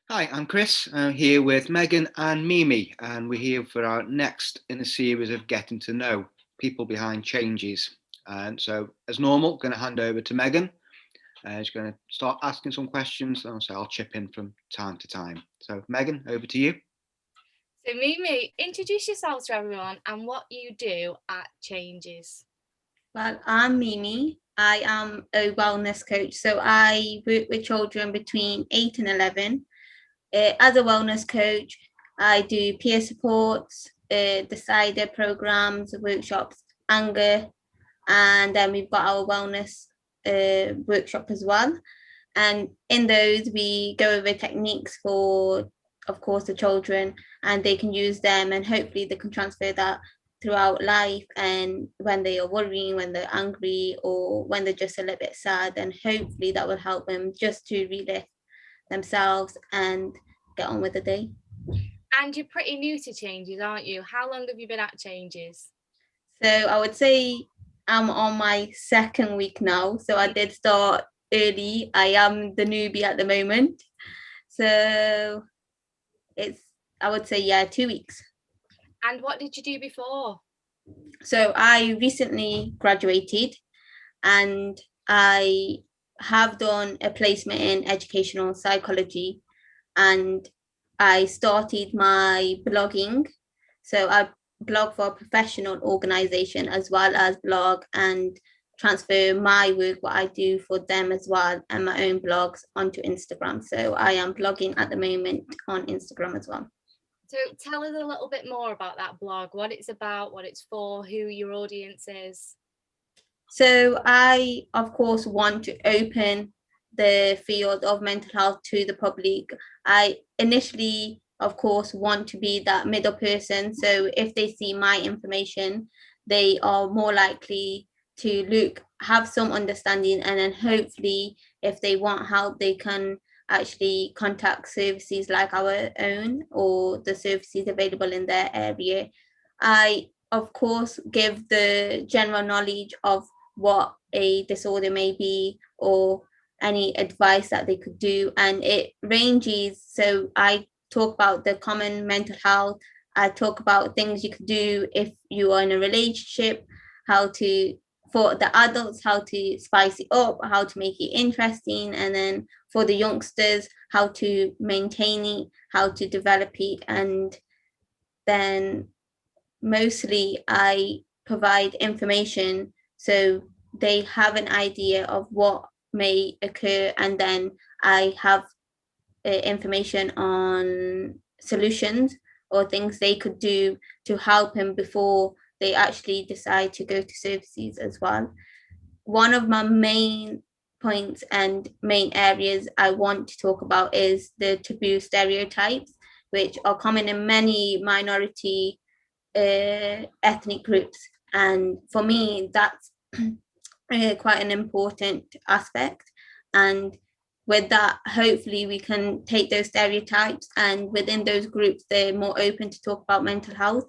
Hi, I'm Chris. I'm here with Megan and Mimi, and we're here for our next in a series of getting to know people behind changes. And so, as normal, going to hand over to Megan. She's going to start asking some questions, and so I'll chip in from time to time. So, Megan, over to you. So, Mimi, introduce yourself to everyone and what you do at Changes. Well, I'm Mimi. I am a wellness coach. So I work with children between 8 and 11. As a wellness coach, I do peer supports, decider programs, workshops, anger, and then we've got our wellness workshop as well. And in those, we go over techniques for, of course, the children, and they can use them, and hopefully they can transfer that throughout life. And when they are worrying, when they're angry, or when they're just a little bit sad, then hopefully that will help them just to relift themselves and get on with the day. And you're pretty new to Changes, aren't you? How long have you been at Changes? So I would say I'm on my second week now. So I did start early. I am the newbie at the moment. So it's, I would say, yeah, 2 weeks. And what did you do before? So I recently graduated and I have done a placement in educational psychology, and I started my blogging. So I blog for a professional organization as well as blog and transfer my work, what I do for them as well, and my own blogs onto Instagram. So I am blogging at the moment on Instagram as well. So tell us a little bit more about that blog, what it's about, what it's for, who your audience is. So I, of course, want to open the field of mental health to the public. I initially, of course, want to be that middle person. So if they see my information, they are more likely to look, have some understanding, and then hopefully, if they want help, they can actually contact services like our own or the services available in their area. I, of course, give the general knowledge of what a disorder may be or any advice that they could do, and it ranges. So I talk about the common mental health. I talk about things you could do if you are in a relationship, how to, for the adults, how to spice it up, how to make it interesting, and then for the youngsters, how to maintain it, how to develop it. And then mostly I provide information so they have an idea of what may occur, and then I have information on solutions or things they could do to help him before they actually decide to go to services as well. One of my main points and main areas I want to talk about is the taboo stereotypes, which are common in many minority ethnic groups. And for me, that's quite an important aspect. And with that, hopefully, we can take those stereotypes, and within those groups, they're more open to talk about mental health,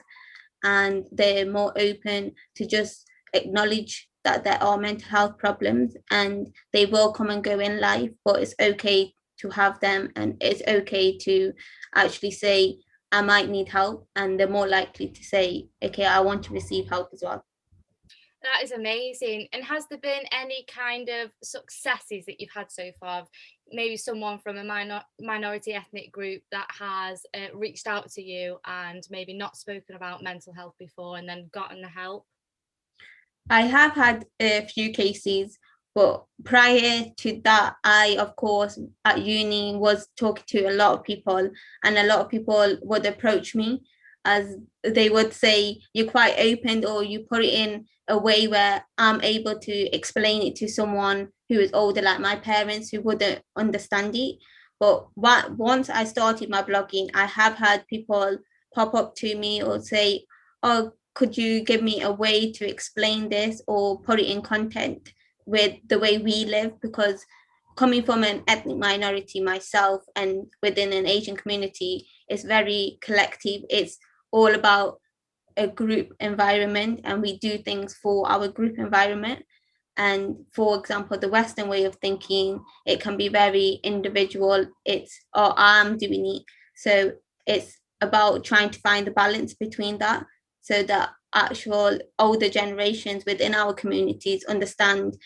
and they're more open to just acknowledge that there are mental health problems and they will come and go in life, but it's okay to have them, and it's okay to actually say, I might need help, and they're more likely to say, okay, I want to receive help as well. That is amazing. And has there been any kind of successes that you've had so far? Maybe someone from a minority ethnic group that has reached out to you and maybe not spoken about mental health before and then gotten the help? I have had a few cases, but prior to that, I, of course, at uni was talking to a lot of people, and a lot of people would approach me as they would say, you're quite open, or you put it in a way where I'm able to explain it to someone who is older, like my parents, who wouldn't understand it. But once I started my blogging, I have had people pop up to me or say, oh, could you give me a way to explain this or put it in content with the way we live? Because coming from an ethnic minority myself and within an Asian community, it's very collective. It's all about a group environment, and we do things for our group environment. And for example, the Western way of thinking, it can be very individual. It's, oh, I'm doing it. So it's about trying to find the balance between that, so that actual older generations within our communities understand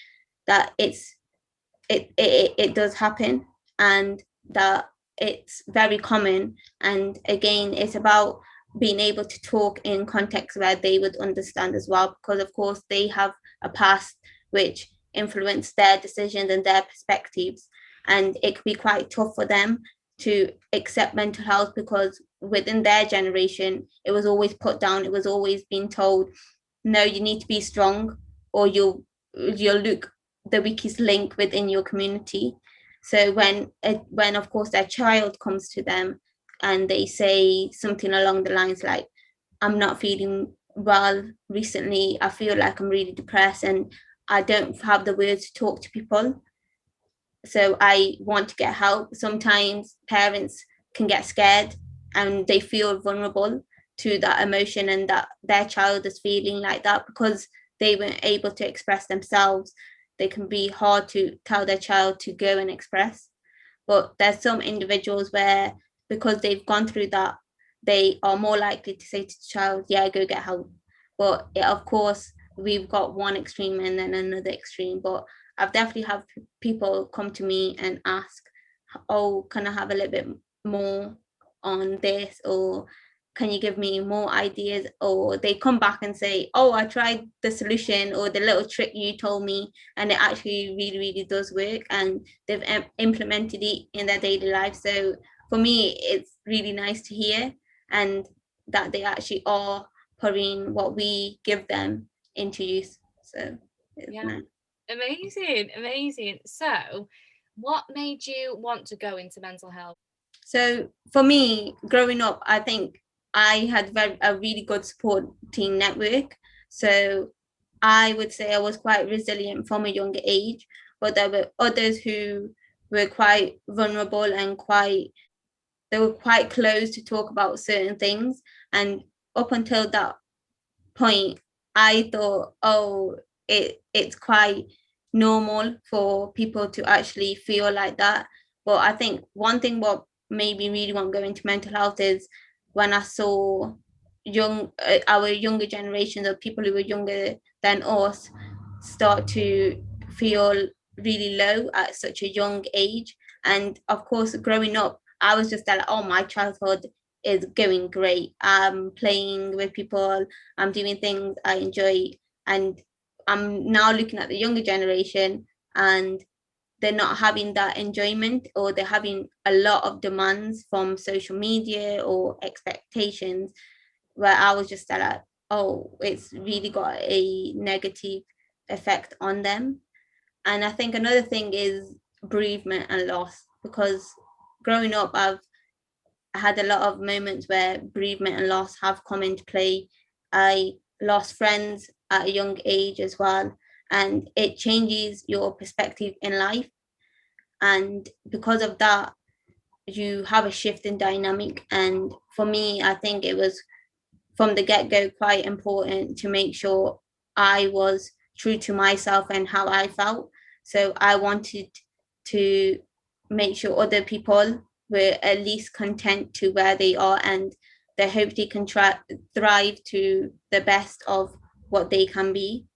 that it does happen, and that it's very common. And again, it's about being able to talk in context where they would understand as well, because of course they have a past which influence their decisions and their perspectives, and it could be quite tough for them to accept mental health, because within their generation it was always put down. It was always being told, no, you need to be strong, or you'll look the weakest link within your community. So when of course their child comes to them and they say something along the lines like, I'm not feeling well recently, I feel like I'm really depressed and I don't have the words to talk to people, so I want to get help. Sometimes parents can get scared and they feel vulnerable to that emotion, and that their child is feeling like that because they weren't able to express themselves. They can be hard to tell their child to go and express. But there's some individuals where, because they've gone through that, they are more likely to say to the child, yeah, go get help. But of course, we've got one extreme and then another extreme. But I've definitely had people come to me and ask, oh, can I have a little bit more on this, or can you give me more ideas? Or they come back and say, oh, I tried the solution or the little trick you told me, and it actually really, really does work, and they've implemented it in their daily life. So for me, it's really nice to hear, and that they actually are putting what we give them into use. So it's nice. Amazing. So what made you want to go into mental health? So for me, growing up, I think I had a really good supporting network. So I would say I was quite resilient from a younger age, but there were others who were quite vulnerable and they were quite closed to talk about certain things. And up until that point, I thought, oh, it's quite normal for people to actually feel like that. But I think one thing what made me really want to go into mental health is when I saw our younger generations of people who were younger than us start to feel really low at such a young age. And of course, growing up, I was just like, oh, my childhood is going great. I'm playing with people, I'm doing things I enjoy. And I'm now looking at the younger generation, and they're not having that enjoyment, or they're having a lot of demands from social media or expectations, where I was just like, oh, it's really got a negative effect on them. And I think another thing is bereavement and loss, because growing up, I've had a lot of moments where bereavement and loss have come into play. I lost friends at a young age as well, and it changes your perspective in life. And because of that, you have a shift in dynamic. And for me, I think it was from the get-go quite important to make sure I was true to myself and how I felt. So I wanted to make sure other people were at least content to where they are, and they hope they can thrive to the best of what they can be.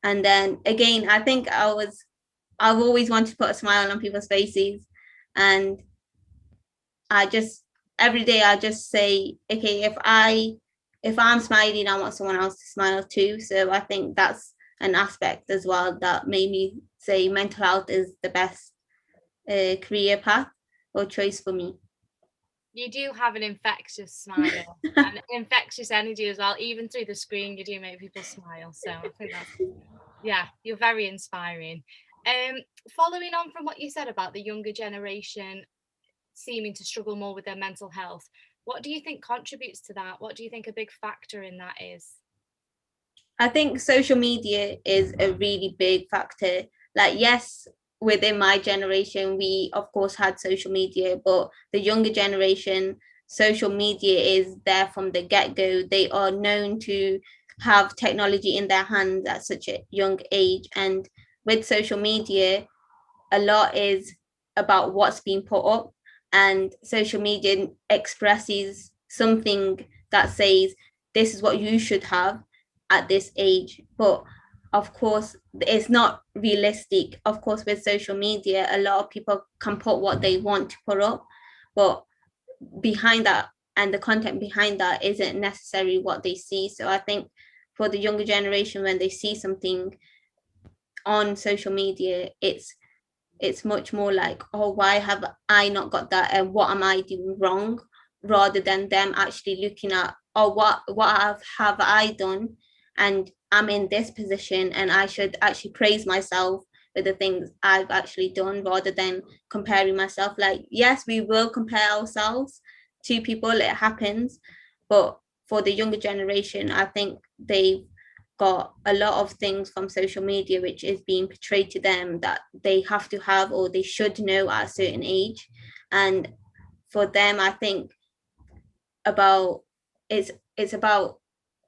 And then again, I think I've always wanted to put a smile on people's faces, and I just every day I just say, okay, if I'm smiling, I want someone else to smile too. So I think that's an aspect as well that made me say mental health is the best career path or choice for me. You do have an infectious smile and infectious energy as well. Even through the screen, you do make people smile. So I think you're very inspiring. Following on from what you said about the younger generation seeming to struggle more with their mental health, what do you think contributes to that? What do you think a big factor in that is? I think social media is a really big factor. Like, yes, within my generation, we of course had social media, but the younger generation, social media is there from the get-go. They are known to have technology in their hands at such a young age, and with social media, a lot is about what's being put up, and social media expresses something that says this is what you should have at this age. But of course, it's not realistic. Of course, with social media, a lot of people can put what they want to put up, but behind that, and the content behind that, isn't necessarily what they see. So I think for the younger generation, when they see something on social media, it's much more like, oh, why have I not got that, and what am I doing wrong, rather than them actually looking at, oh, what have I done, and I'm in this position, and I should actually praise myself with the things I've actually done, rather than comparing myself. Like, yes, we will compare ourselves to people, it happens, but for the younger generation, I think they've got a lot of things from social media which is being portrayed to them that they have to have, or they should know at a certain age. And for them, I think about it's about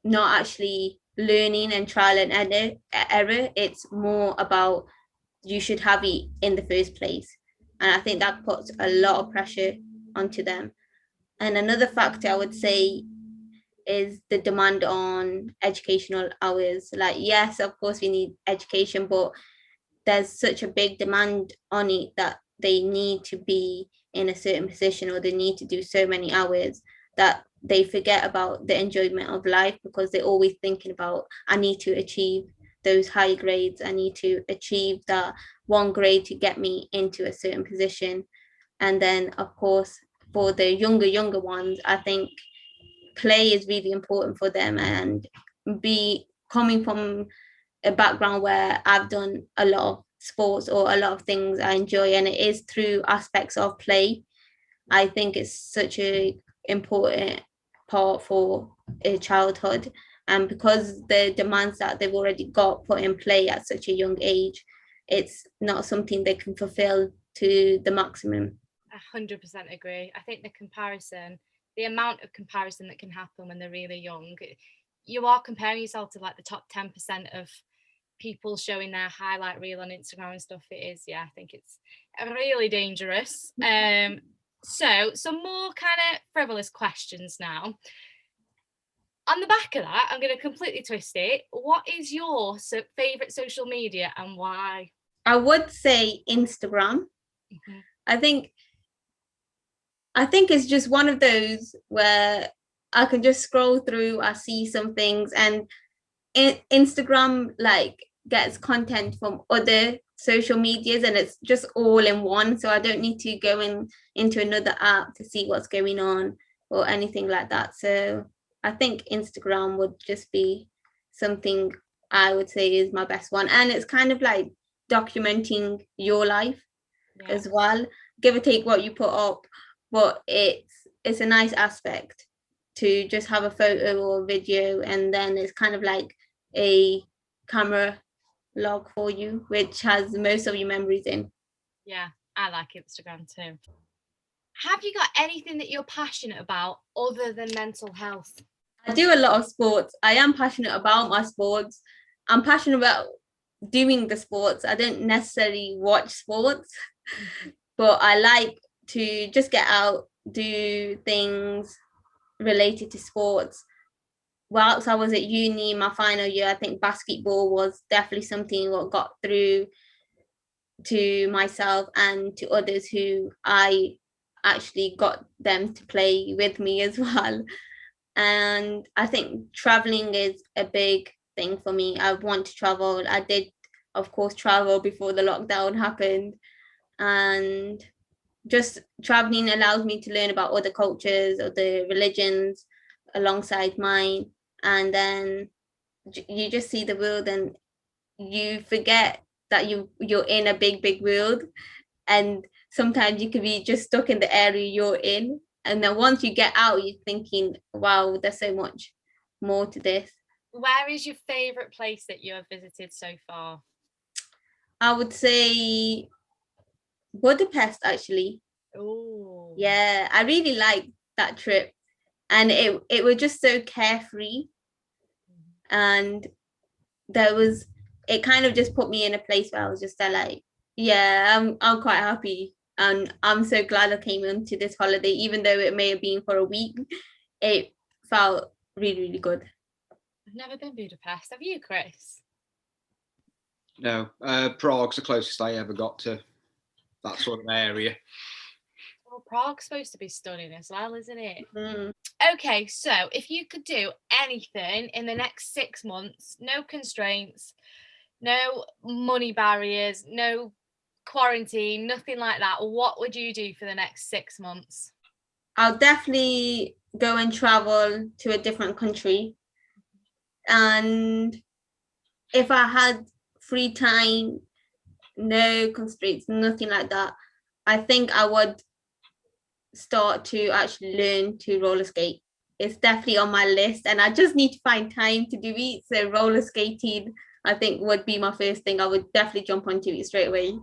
not actually learning and trial and error. It's more about you should have it in the first place, and I think that puts a lot of pressure onto them. And another factor I would say is the demand on educational hours. Like, yes, of course we need education, but there's such a big demand on it that they need to be in a certain position, or they need to do so many hours, that they forget about the enjoyment of life, because they're always thinking about, I need to achieve those high grades, I need to achieve that one grade to get me into a certain position. And then of course, for the younger ones, I think play is really important for them, and be coming from a background where I've done a lot of sports or a lot of things I enjoy, and it is through aspects of play. I think it's such a important part for a childhood, and because the demands that they've already got put in play at such a young age, it's not something they can fulfill to the maximum. 100% agree. I think the amount of comparison that can happen when they're really young, you are comparing yourself to like the top 10% of people showing their highlight reel on Instagram and stuff. It is, yeah, I think it's really dangerous. So some more kind of frivolous questions now. On the back of that, I'm going to completely twist it. What is your favorite social media and why? I would say Instagram. Mm-hmm. I think it's just one of those where I can just scroll through, I see some things, and Instagram like gets content from other social medias, and it's just all in one. So I don't need to go into another app to see what's going on or anything like that. So I think Instagram would just be something I would say is my best one. And it's kind of like documenting your life as well, give or take what you put up. But it's a nice aspect to just have a photo or a video, and then it's kind of like a camera log for you, which has most of your memories in. Yeah, I like Instagram too. Have you got anything that you're passionate about other than mental health? I do a lot of sports. I am passionate about my sports. I'm passionate about doing the sports. I don't necessarily watch sports, but I like to just get out, do things related to sports. Whilst I was at uni, my final year, I think basketball was definitely something what got through to myself and to others who I actually got them to play with me as well. And I think traveling is a big thing for me. I want to travel. I did, of course, travel before the lockdown happened, and just traveling allows me to learn about other cultures, other religions alongside mine, and then you just see the world, and you forget that you're in a big world, and sometimes you could be just stuck in the area you're in, and then once you get out, you're thinking, wow, there's so much more to this. Where is your favorite place that you have visited so far? I would say Budapest, actually. Oh, yeah, I really liked that trip, and it was just so carefree, and there was it kind of just put me in a place where I was just like, yeah, I'm quite happy. And I'm so glad I came into this holiday, even though it may have been for a week. It felt really, really good. I've never been Budapest. Have you, Chris? No, Prague's the closest I ever got to that sort of area. Well, Prague's supposed to be stunning as well, isn't it? Mm. Okay, so if you could do anything in the next 6 months, no constraints, no money barriers, no quarantine, nothing like that, what would you do for the next 6 months? I'll definitely go and travel to a different country. And if I had free time, no constraints, nothing like that, I think I would start to actually learn to roller skate. It's definitely on my list, and I just need to find time to do it. So roller skating, I think, would be my first thing. I would definitely jump onto it straight away.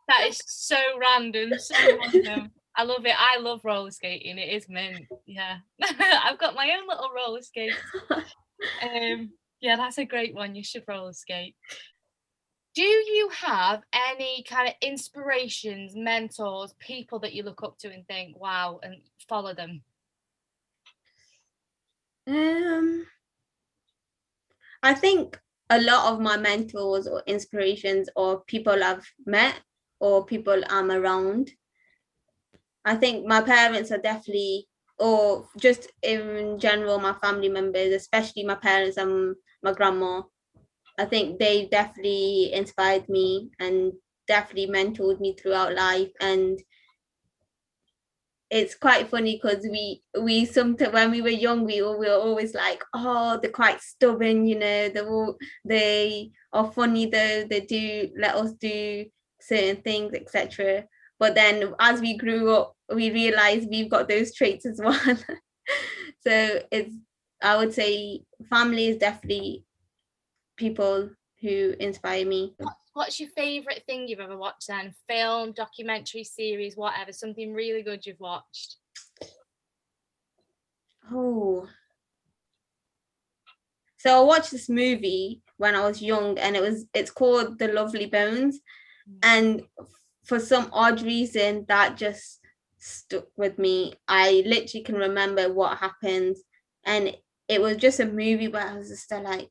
That is so random, so random. I love it. I love roller skating. It is mint. Yeah. I've got my own little roller skate. Yeah, that's a great one. You should roller skate. Do you have any kind of inspirations, mentors, people that you look up to and think, wow, and follow them? I think a lot of my mentors or inspirations or people I've met or people I'm around. I think my parents are definitely, or just in general, my family members, especially my parents and my grandma. I think they definitely inspired me and definitely mentored me throughout life. And it's quite funny because we sometimes when we were young we were always like, oh, they're quite stubborn, you know, they are funny though, they do let us do certain things, etc. But then as we grew up we realized we've got those traits as well. So it's, I would say family is definitely people who inspire me. What's your favourite thing you've ever watched then? Film, documentary, series, whatever, something really good you've watched? Oh, so I watched this movie when I was young and it's called The Lovely Bones. And for some odd reason that just stuck with me. I literally can remember what happened, and it was just a movie where I was just like,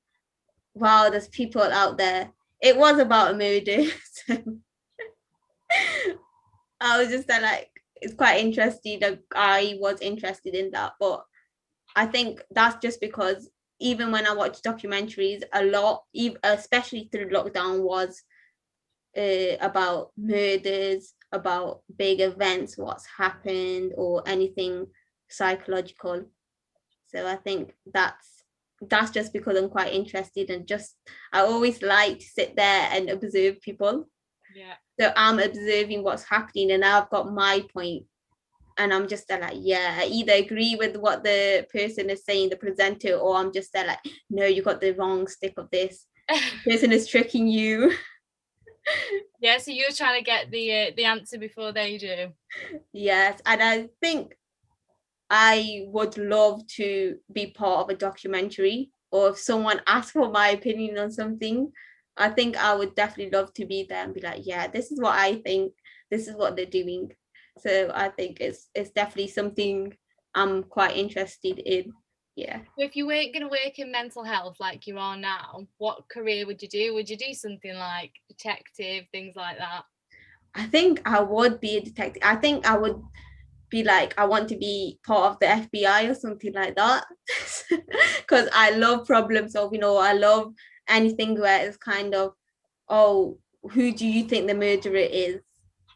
wow, there's people out there. It was about a murder. So I was just like, it's quite interesting. That I was interested in that, but I think that's just because even when I watch documentaries, a lot, especially through lockdown, was about murders, about big events, what's happened, or anything psychological. So I think that's just because I'm quite interested, and just I always like to sit there and observe people. Yeah. So I'm observing what's happening, and I've got my point, and I'm just like, yeah, I either agree with what the person is saying, the presenter, or I'm just like, no, you got the wrong stick of this. The person is tricking you. Yeah, so you're trying to get the answer before they do. Yes, and I think I would love to be part of a documentary, or if someone asked for my opinion on something, I think I would definitely love to be there and be like, yeah, this is what I think, this is what they're doing. So I think it's definitely something I'm quite interested in. Yeah. So if you weren't going to work in mental health like you are now, what career would you do? Would you do something like detective, things like that? I think I would be a detective. I think I would be like, I want to be part of the FBI or something like that. Because I love problem solving, or I love anything where it's kind of, oh, who do you think the murderer is?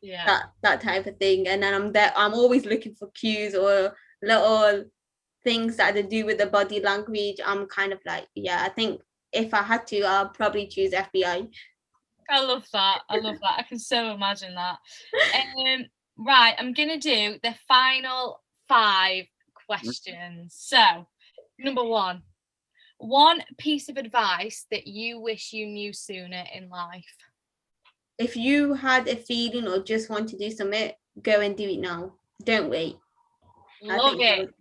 Yeah. That type of thing. And then I'm always looking for cues or little things that to do with the body language. I'm kind of like, yeah, I think if I had to, I'll probably choose FBI. I love that. I can so imagine that. Right, I'm gonna do the final 5 questions. So, number 1, one piece of advice that you wish you knew sooner in life. If you had a feeling or just want to do something, go and do it now. Don't wait. Love it.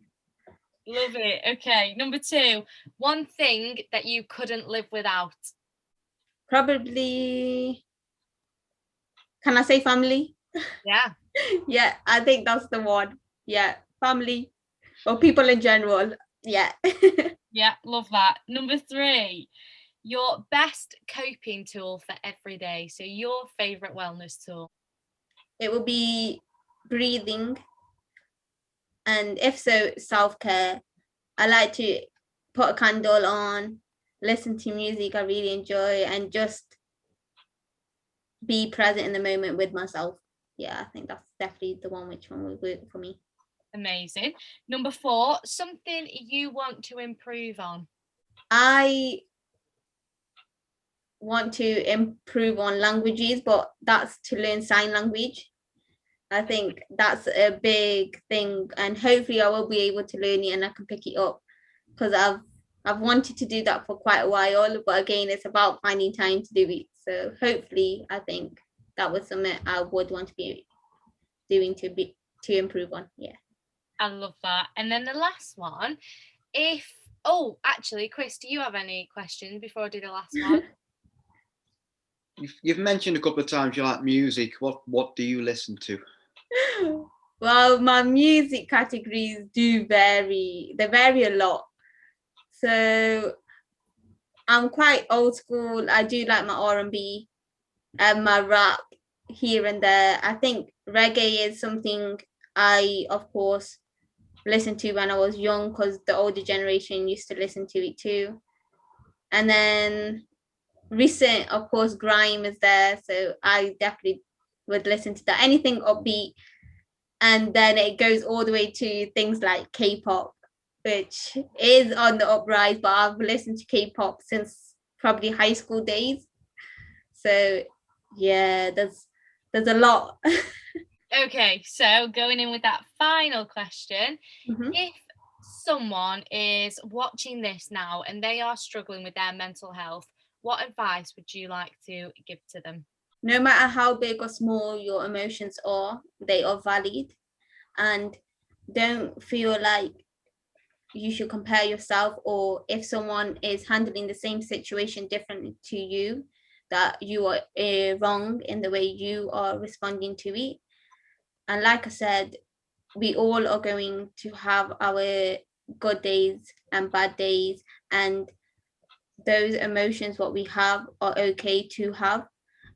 Love it. Okay, number 2, one thing that you couldn't live without. Probably, can I say family? Yeah. Yeah, I think that's the one. Yeah, family or people in general. Yeah. Yeah, love that. Number 3, your best coping tool for every day. So your favourite wellness tool. It will be breathing, and if so, self-care. I like to put a candle on, listen to music I really enjoy, and just be present in the moment with myself. Yeah, I think that's definitely the one which one will work for me. Amazing. Number 4, something you want to improve on. I want to improve on languages, but that's to learn sign language. I think that's a big thing, and hopefully I will be able to learn it and I can pick it up, because I've wanted to do that for quite a while, but again, it's about finding time to do it. So hopefully, I think that was something I would want to be doing to improve on. Yeah. I love that. And then the last one, actually, Chris, do you have any questions before I do the last one? You've mentioned a couple of times you like music. What do you listen to? Well, my music categories do vary. They vary a lot. So I'm quite old school. I do like my R&B and my rap here and there. I think reggae is something I, of course, listened to when I was young, because the older generation used to listen to it too. And then recent, of course, grime is there, so I definitely would listen to that. Anything upbeat, and then it goes all the way to things like K-pop, which is on the uprise. But I've listened to K-pop since probably high school days. So yeah, there's a lot. Okay, so going in with that final question, if someone is watching this now and they are struggling with their mental health, what advice would you like to give to them? No matter how big or small your emotions are, they are valid, and don't feel like you should compare yourself, or if someone is handling the same situation differently to you, that you are wrong in the way you are responding to it. And like I said, we all are going to have our good days and bad days, and those emotions what we have are okay to have,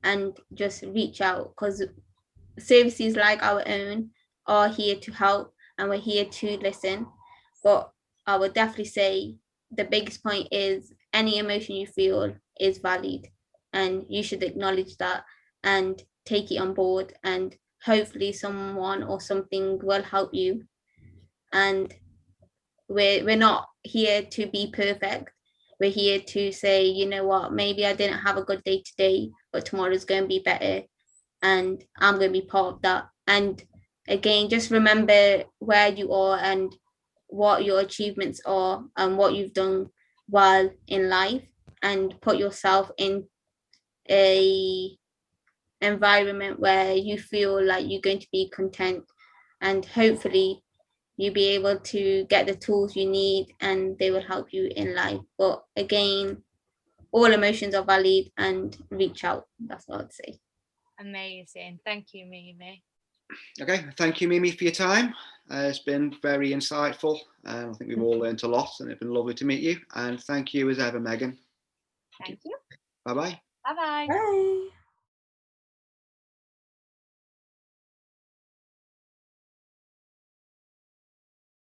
and just reach out, because services like our own are here to help, and we're here to listen. But I would definitely say the biggest point is any emotion you feel is valid, and you should acknowledge that and take it on board, and hopefully someone or something will help you. And we're not here to be perfect. We're here to say, you know what, maybe I didn't have a good day today, but tomorrow's going to be better, and I'm going to be part of that. And again, just remember where you are and what your achievements are and what you've done while in life, and put yourself in a environment where you feel like you're going to be content, and hopefully you'll be able to get the tools you need and they will help you in life. But again, all emotions are valid, and reach out. That's what I'd say. Amazing. Thank you, Mimi. Okay, thank you, Mimi, for your time. It's been very insightful. I think we've all learned a lot, and it's been lovely to meet you. And thank you as ever, Megan. Thank you. Bye-bye. Bye-bye. Bye.